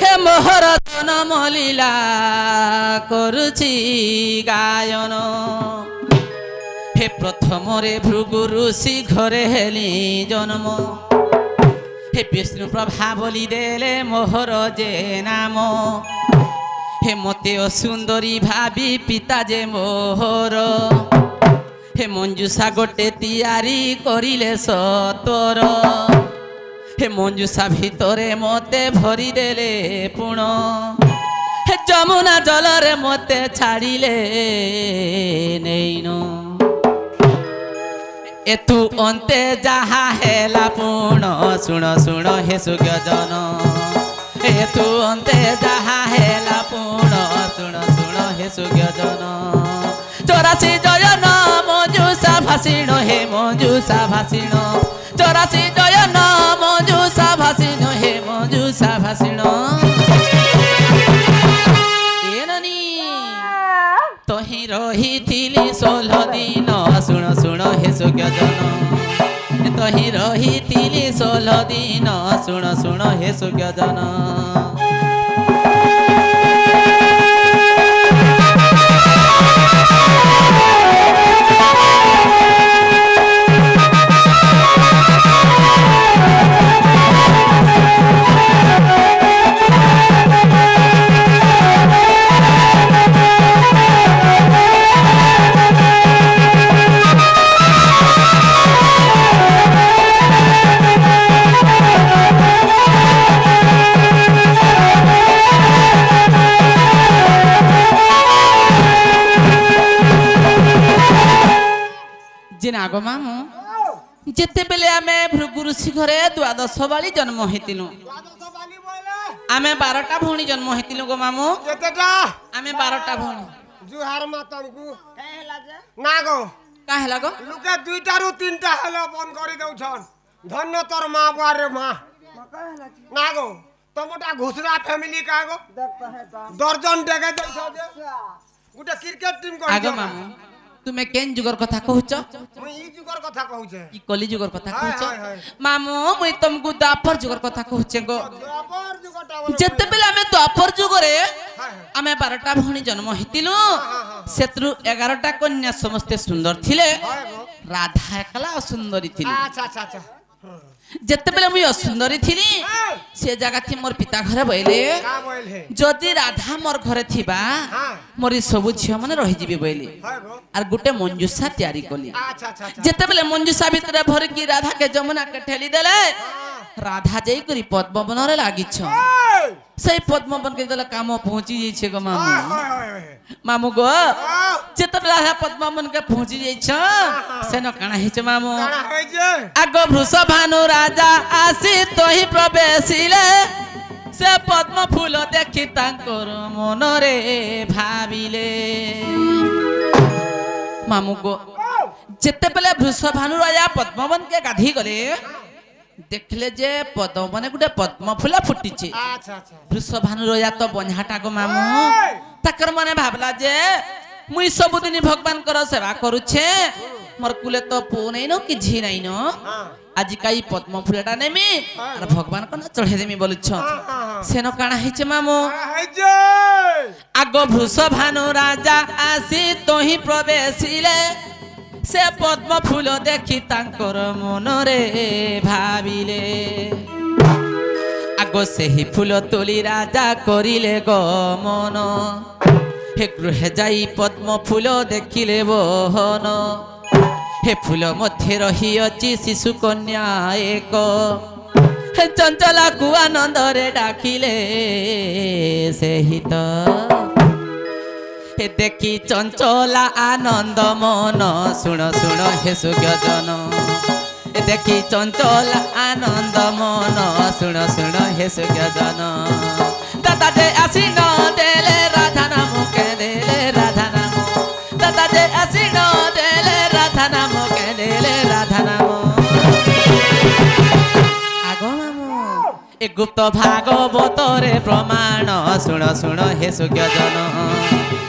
हे मोहर जन्म लीला करुछि गायन हे प्रथम रे भृगु ऋषि घरे हेली जन्म हे विष्णु प्रभा बोली देले मोहर जे नाम हे मते सुंदरी भाभी पिता जे मोहर हे मंजूषा गोटे तैयारी करिले सतर हे मंजूषा भितरे मते भरी देले पुण हे जमुना जल रे मते छाड़िले नैनो एतु अंते जहा हेला पुण सुण सुण हे सुज्ञजन एतु अंते जहा हेला पुण सुण सुण हे सुज्ञजन 84 जयन मंजूषा भाषिण हे मंजूषा भाषिण 84 जयन मंजूषा भाषिण हे मंजूषा भाषिण एननी तही रही 16 दिन सुण सुण हे सुज्ञजन तही रही 16 दिन सुण सुण हे सुज्ञजन आगो मामू जिते बेले आमे भृगु ऋषि घरे द्वादश बाली जन्म हेतिलु आमे 12टा भौणी जन्म हेतिलु गो मामू केतेटा आमे 12टा भौणी जुहार मातमकु काहेला जे ना गो काहेला गो लुके 2टा रु 3टा हेलो बंद करि दउछन धन्य तोर मां बारे मां काहेला ना गो तमटा घुसरा फैमिली का गो दर्जन टेके दैछ जे गुटे क्रिकेट टीम को आगो मामू तुमे केन जुगर कथा कहूच मुई ई जुगर कथा कहूचे ई कली जुगर कथा कहूच मामू मुई तुमको द्वापर जुगर कथा कहूचे गो द्वापर जुगटा बोल जते बेले आमे द्वापर जुगरे आमे 12टा भौणी जन्म हेतिलु सेत्रु 11टा कन्या समस्त सुंदर थिले राधा एकला सुंदरी थिली अच्छा अच्छा अच्छा जते बेले मुई असुंदरी थिली से जगह थी मोर पिता घरे बइले का बोल है जदि राधा मोर घरे थिबा मोरी सबु झियो माने रहि जिबे बइले आर गुटे मंजूषा तैयारी कली अच्छा अच्छा जते बेले मंजूषा भितरे भर की राधा के जमुना के ठेली देले राधा जई करी पद्मवन रे लागि छ सही पद्मवन के देले काम पहुंची जाई छे गो मामू मामू गो जते बेले राधा पद्मवन के पहुंची जाई छ सेनो काना हे छ मामू काना होय जे आगो वृषभानु राजा आसी तोही प्रवेशिले से पद्म फूल देखि तांकर मन रे भाविले मामू गो जेते बेले वृषभानु राजा पद्मवन के गाधी गले देखले जे पद्मवन गुटे पद्म फूला फुटिचे अच्छा अच्छा वृषभानु राजा तो बन्हाटा गो मामू ताकर माने भाबला जे मुई सब दिन भगवान कर सेवा करूछे मोर कुले तो पो नहीं न कि झी नहीं न आज काई पद्म फूलटा नेमी और भगवान को न चढ़े देमी बोलुछ सेनो काना हिचे मामू आगो वृषभानु राजा आसी तोही प्रवेशिले से पद्म फूल देखि तांकर मन रे भाविले आगो सेही फूल तोली राजा करिले गमन हे गृहे जाई पद्म फूल देखिले बहन हे फूल मध्य रही अछि शिशु कन्या एक हे चंचला को आनंद रे डाकिले सेही तो हे देखी चंचला आनंद मन सुण सुण हे सुज्ञजन हे देखी चंचला आनंद मन सुण सुण हे सुज्ञजन दादा जे आसी न देले राधा नाम के देले राधा नाम दादा जे आसी न देले राधा नाम के देले राधा नाम आगो मामू ए गुप्त भागवत रे प्रमाण सुण सुण हे सुज्ञजन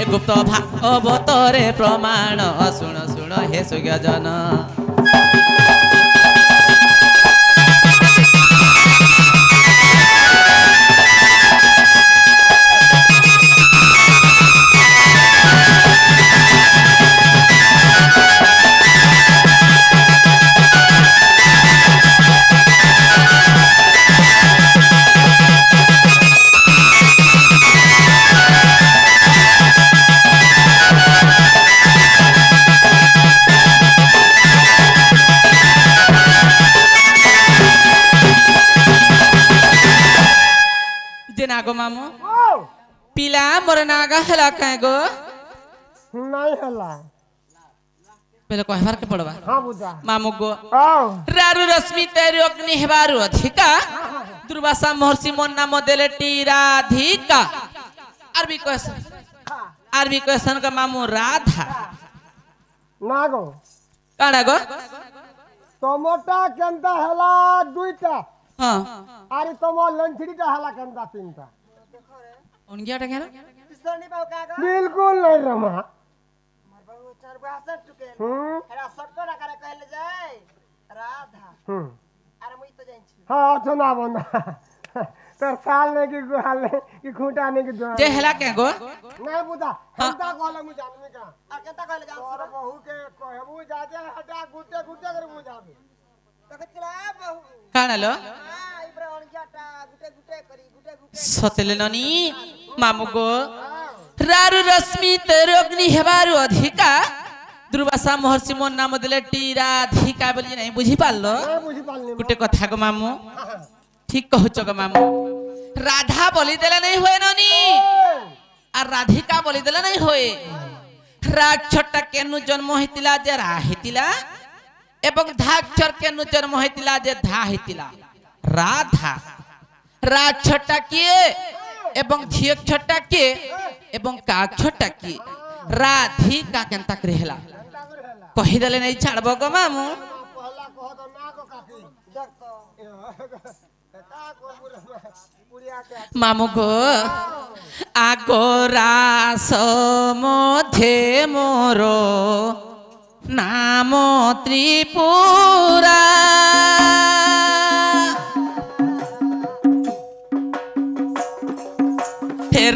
ए गुप्त भागवत रे प्रमाण सुण सुण हे सुज्ञजन जे नागो मामू ओ पिला मोर नागा हला काहे गो नहीं हला पहले कहबार के पड़वा हां बुझा मामू गो ओ रारु रश्मि तेरे अग्नि हेबारु अधिका दुर्वासा महर्षि मन नाम देले टीराधिका आरबी क्वेश्चन का मामू राधा नागो काड़ा गो टमाटा केंता हला दुईटा हां आरे तमो लंचड़ीटा हला केंता तीनटा उनगिया टा केना किसनी बाऊ कागा बिल्कुल नहीं रमा मार बाऊ चार भाषा टुके एरा सटको ना करे कहले जाय राधा अरे मुई तो जाइन छी हां अच्छा ना बंदा तर साल ने की गुहाल ने की खूंटा ने की दुआ जे हला के गो नहीं बुझा केंता कहला मु जानमी का आ केता कहले जान और बहू के कहबू जाजे हटा गुटे गुटे कर मु जाबे तो कचरा बहु काना लो हां इब्रा अनजाटा गुटे गुटे करी गुटे गुटे सतेले ननी मामू गो रारु रश्मि तेरे अग्नि हेबारु अधिका दुर्वासा महर्षि मन नाम देले टीराधिका बोली नहीं बुझी पालो नहीं बुझी पालनी गुटे कथा को मामू ठीक कहूच गो मामू राधा बोली देले नहीं होए ननी আর রাধিকা বলি দেলা নাই হয়ে রাক্ষরটা কেনু জন্ম হইতিলা যে রা হইতিলা এবং ধাক্ষর কেনু জন্ম হইতিলা যে ধা হইতিলা রাধা রাক্ষরটা কি এবং ধিয়ক্ষরটা কি এবং কাক্ষরটা কি রাধিকা কেনতা করেলা কহি দেলে নাই ছাড়ব গো মামু पहला कह दो ना को काकी देख तो का को पुरिया के मामू गो আগরাস মধ্যে মোর নাম ত্রিপুরা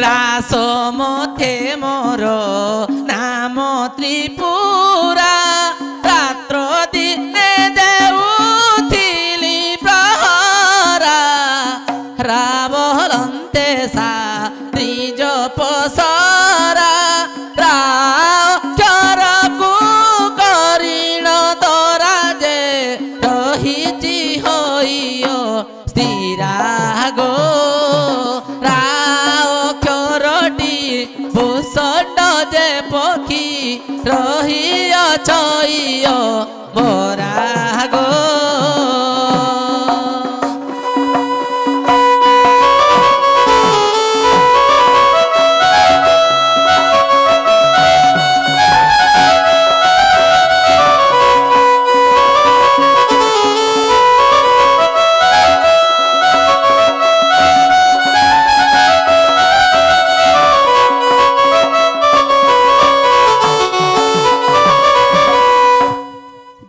রাস মধ্যে মোর নাম ত্রিপুরা রাত্র দিনে দেউথিলি প্রহরা রাবলন্তে সা ত্রিজ পসরা রাক্ষরকু করিণ তরা যে রহিছি হইও স্থিরাগো রাক্ষরটি ভূষণ্ড যে পক্ষী রহিয়াছ ইয় বরাগো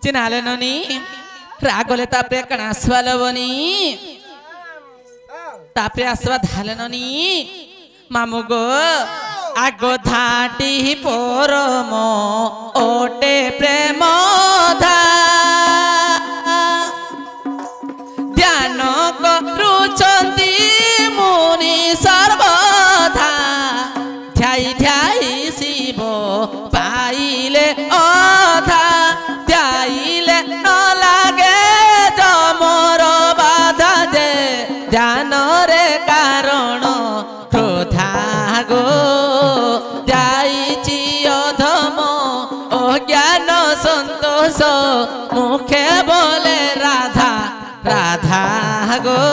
চিনালে ননি রাগলে তাপরে কণ আসবালো বনি তাপরে আসবা ধালে ননি মামু গো আগো ধাটি পরম ওটে প্রেম ধা ধ্যান করুচন্তি মুনি সর্বধা ধ্যাই ধ্যাই শিব পাইলে অধা ধ্যাইলে ন লাগে জমর বাধা যে ধ্যানরে কারণ ক্রোধা গো যাইছি অধম অজ্ঞান সন্তোষ মুখে বলে রাধা রাধা গো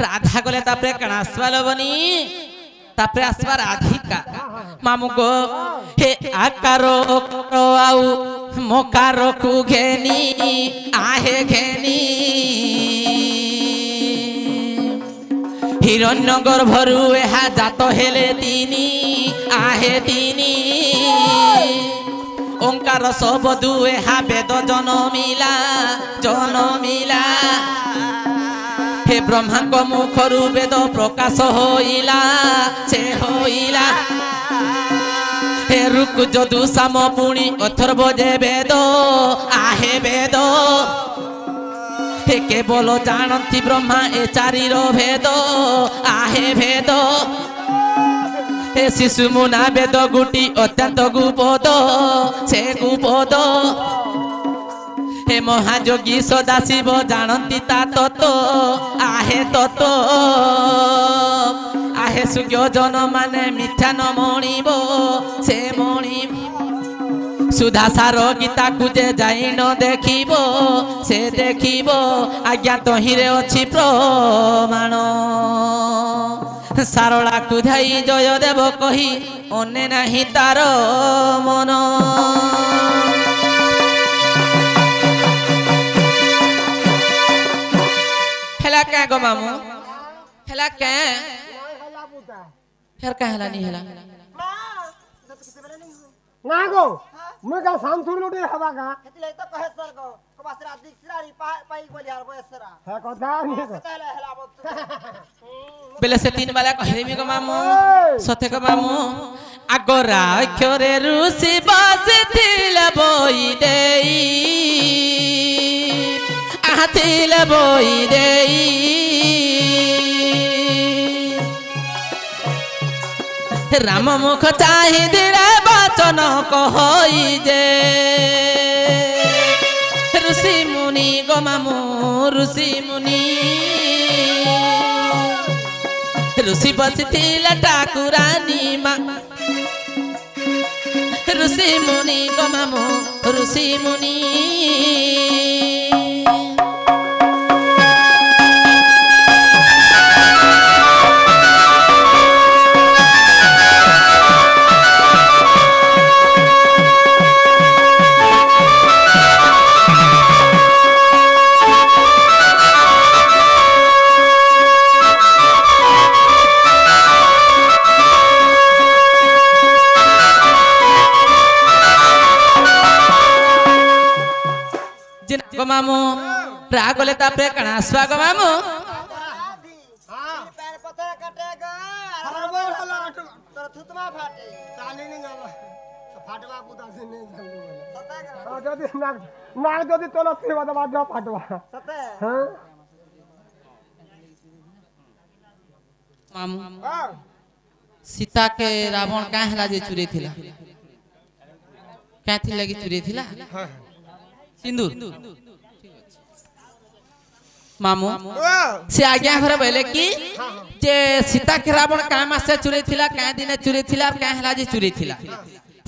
রাধা গলে তাপরে কণ আসবালো বনি তাপরে আসবা রাধিকা মামু গো হে আকারো আউ মোকারো কু ঘেনি আহে ঘেনি হিরণ্য গর্ভরু এহা জাত হেলে তিনি আহে তিনি ওঙ্কার সবদু এহা বেদ জনমিলা জনমিলা হে ব্রহ্মাঙ্গ মুখরু বেদ প্রকাশ হইলা সে হইলা रुक जदु साम पुणी अथर्व जे वेद आहे वेद हे केवल जानती ब्रह्मा ए चारीर भेद आहे भेद हे शिशु मुना वेद गुटी अत्यंत गुपद से गुपद हे महायोगी सदाशिव जानती ता तत्व आहे तत्व आहे सुज्ञ जन माने मिथ्या न मणिब से मणिब सुधा सार गीता को जे जाई न देखिब से देखिब आज्ञा तहिरे अछि प्रमाण सारला कुधाई जय देव कही अने नाही तार मन हेला क्या गो मामू हेला क्या फिर क्या हेला नहीं हेला ना गो मैं का शाम सुन लुटे हवा का हेतिले तो कहे सर को कबासरा दिखसरारी पाई बोली हार बयसरा है कथा नहीं को कतले हेला बत बेले से तीन वाला कहे मी गो मामू सते गो मामू आगरा अक्षरे ऋषि बसिथिल बोई देई आथिल बोई देई राम मुख चाहि दिले वचन कहई जे ऋषि मुनि गो मामू ऋषि मुनि ऋषि बसिथिले ठाकुरानी मा ऋषि मुनि गो मामू ऋषि मुनि गो मामू रागले तापरे कणा आसवा गो मामू हां पैर पत्थर कटेगा हरबो हला तोर थुतमा फाटे चाली नहीं जाला फाटवा पुता से नहीं चालू सता हां जदी नाग जदी तोला सेवा दबा जा फाटवा सते हां मामू हां सीता के रावण का हला जे चुरे थिला क्या थी लगी चुरे थिला सिंदूर मामू से आज्ञा घरे बोले कि जे सीता के रावण का मासे चुरे थिला का दिन चुरे थिला और का हला जे चुरे थिला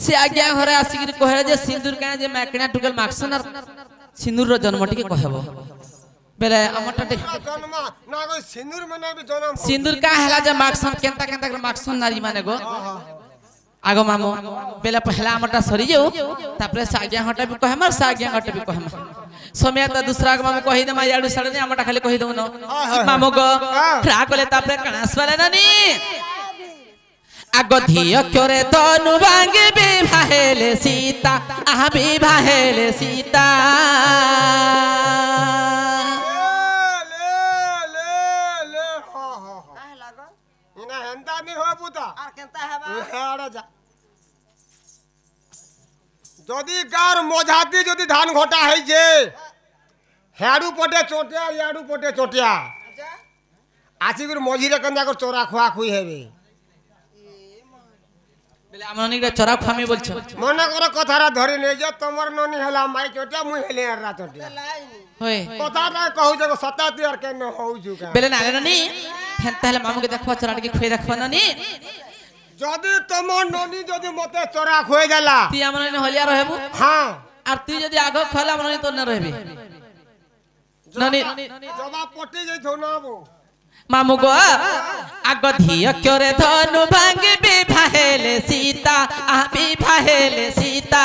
से आज्ञा घरे आसिक कहले जे सिंदूर का जे माकना टुकल माक्सन और सिंदूर रो जन्म टिके कहबो बेले अमटा जन्म ना कोई सिंदूर मने भी जन्म सिंदूर का हला जे माक्सन केंता केंता कर माक्सन नारी माने गो आगो मामू बेले पहला अमटा सरी जाऊ तापरे साग्या हटा भी कहमा साग्या हटा भी कहमा समय त दूसरा के मामू कहि दे मा याडू सडने अमटा खाली कहि दउ न मामू गो रागले तापरे कणास वाले ननी आगो धिय क्योरे तनु भांगे विवाहेले सीता आहा विवाहेले सीता ले ले ले हां हां काहे लागो इना हंता नहीं हो पुता आर केनता हेबा हेड़ा जा যদি গার মজাতি যদি ধান ঘটা হইছে হেড়ু পটে চটিয়া ইয়াড়ু পটে চটিয়া আচ্ছা আসি করে মঝিরে কেন্দা করে চোরা খোয়া খুই হেবে বেলে আমনি রে চরা খামি বলছো মনে করে কথাটা ধরে নেই যে তোমার ননি হেলা মাই চটিয়া মুই হেলে এরা চটিয়া লাইনি होय কথাটা কহু যে সতাতি আর কেন হউছু কা बेले नाले ननी हेंता हेले मामू के देखो चरा के खुए देखो ननी যদি তোমার ননি যদি মতে চোরা খুই গেলা ती আমনি হলিয়া रहबू হ্যাঁ আর তুই যদি আগে খলা আমনি তো না रहबी ननी জবা পটি যাই থো না বো मामू गो आग धिय क्योरे धनु भांगे विवाहेले सीता आ विवाहेले सीता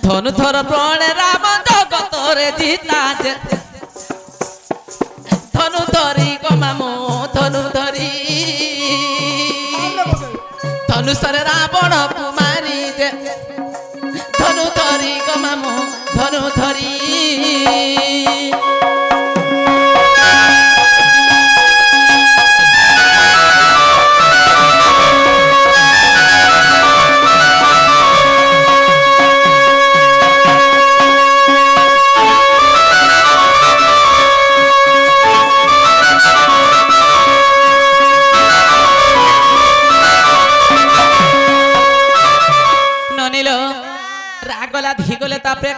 धनु थोर प्रण राम जगत रे जीता धनु धरी गो मामू धनु धरी धनु सरे रावण कुमारी जे धनु धरी गो मामू धनु धरी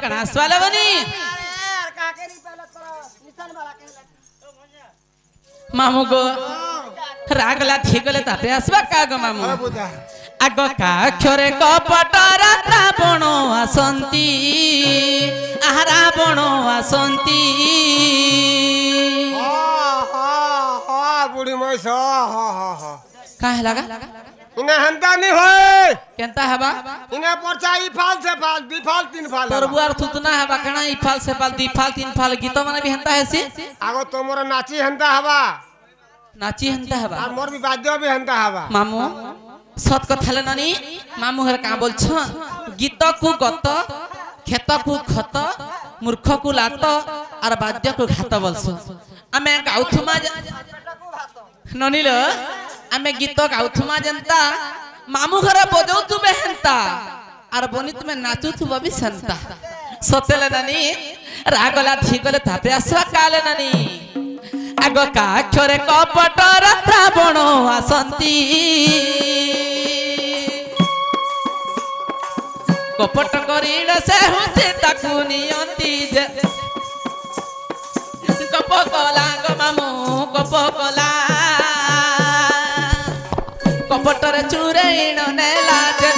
कणा आसवाला बनी यार काके नहीं पहले तो निशान वाला कहला मामू गो रागला थिगले तापे आसवा का गो मामू अरे बुझा आग काक्षरे कपट रावण आसंती रावण आसंती बुढ़ी मईस का लगा इन्हें हंता नहीं होए केनता हबा इन्हें पर्चा ई फाल से फाल दी फाल तीन फाल तोर बुआर थुतना हबा कणा ई फाल से फाल दी फाल तीन फाल गीत माने भी हंता है सी आगो तोमर नाची हंता हवा नाची हंता हबा और मोर भी बाद्य भी हंता हवा मामू सत कथा ले नानी मामू हर का बोलछ गीत को गत खेत को खत मूर्ख को लात और वाद्य को घात बोलछ आमे गाउथुमा ननिल आमे गीत गाउथुमा जनता मामू घर बजाउ तुबे हंता और बनी तुमे नाचु तुबा भी संता सतेले नानी रागला ठीकले तापे आसवा काले नानी आग काक्षरे कपट रावण आसंती कपट करीण से हुसी ताकू नियंती जे कप कला गो मामू कप कला कपटरे चुरेण नेला जे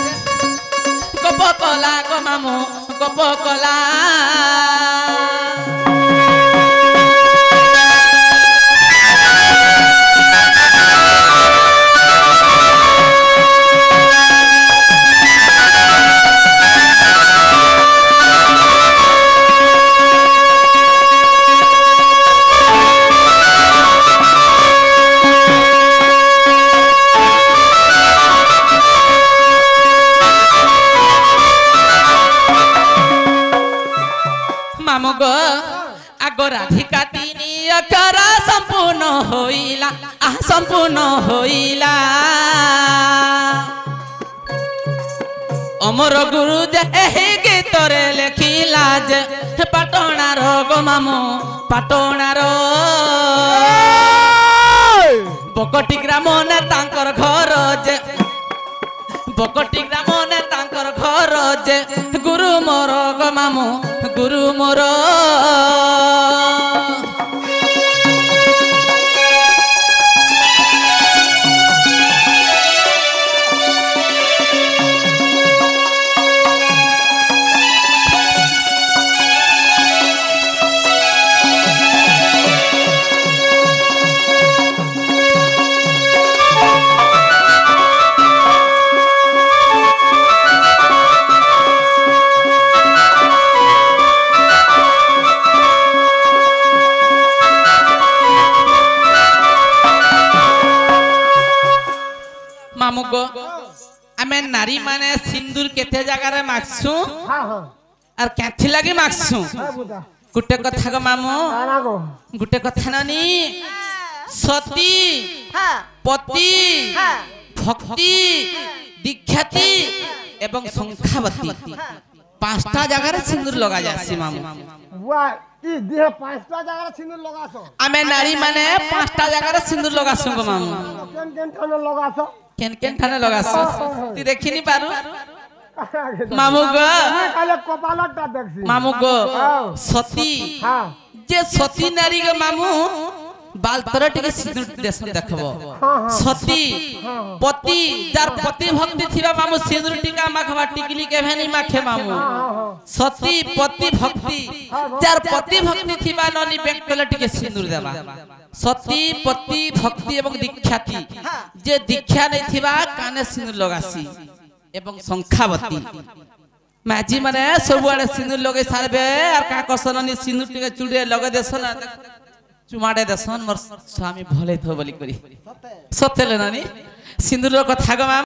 कप कला गो मामू कप कला मामगो आगो राधिका तीनी अक्षर संपूर्ण होइला संपूर्ण होइला अमर गुरु जे एही गीतरे लेखिला जे पाटणार गो मामू पाटणार बकटी ग्राम ने तांकर घर जे बकटी ग्राम ने तांकर घर जे गुरु मोर गो मामू गुरु मोर मामुगो आमे नारी माने सिंदूर केते जगह रे मागसु हां हां और केथि लागि मागसु बुझा गुटे कथा गो मामू काना गो गुटे कथा नानी सती हां पति हां भक्ति दीक्षाती एवं संख्यावती पांचटा जगह रे सिंदूर लगा जासी मामू वाह ई देह पांचटा जगह सिंदूर लगासो आमे नारी माने पांचटा जगह रे सिंदूर लगासु गो मामू केन केन ठाने लगासो केन ठाने लगासु ती देखिनी पारु मामू गो मैं काले कपालटा देखसी मामू गो सती हां जे सती नारी गो मामू बाल तरह टिके सिंदूर देसन देखबो सती पति जार पति भक्ति थिबा मामू सिंदूर टिका माखबा टिकली के भेनी माखे मामू सती पति भक्ति जार पति भक्ति थिबा ननी बेंटले टिके सिंदूर देबा सती पति भक्ति एवं दीक्षाती जे दीक्षा नै थिबा काने सिंदूर लगासी एवं संख्यावती माजी माने सबुआडे सिंदूर लगे सारबे और का कसननी सिंदूर टिके चुड़े लगे देसन चुमाड़े देसन मोर स्वामी भले थो बोली करी सत्य ले नानी सिंदूर कथा गमा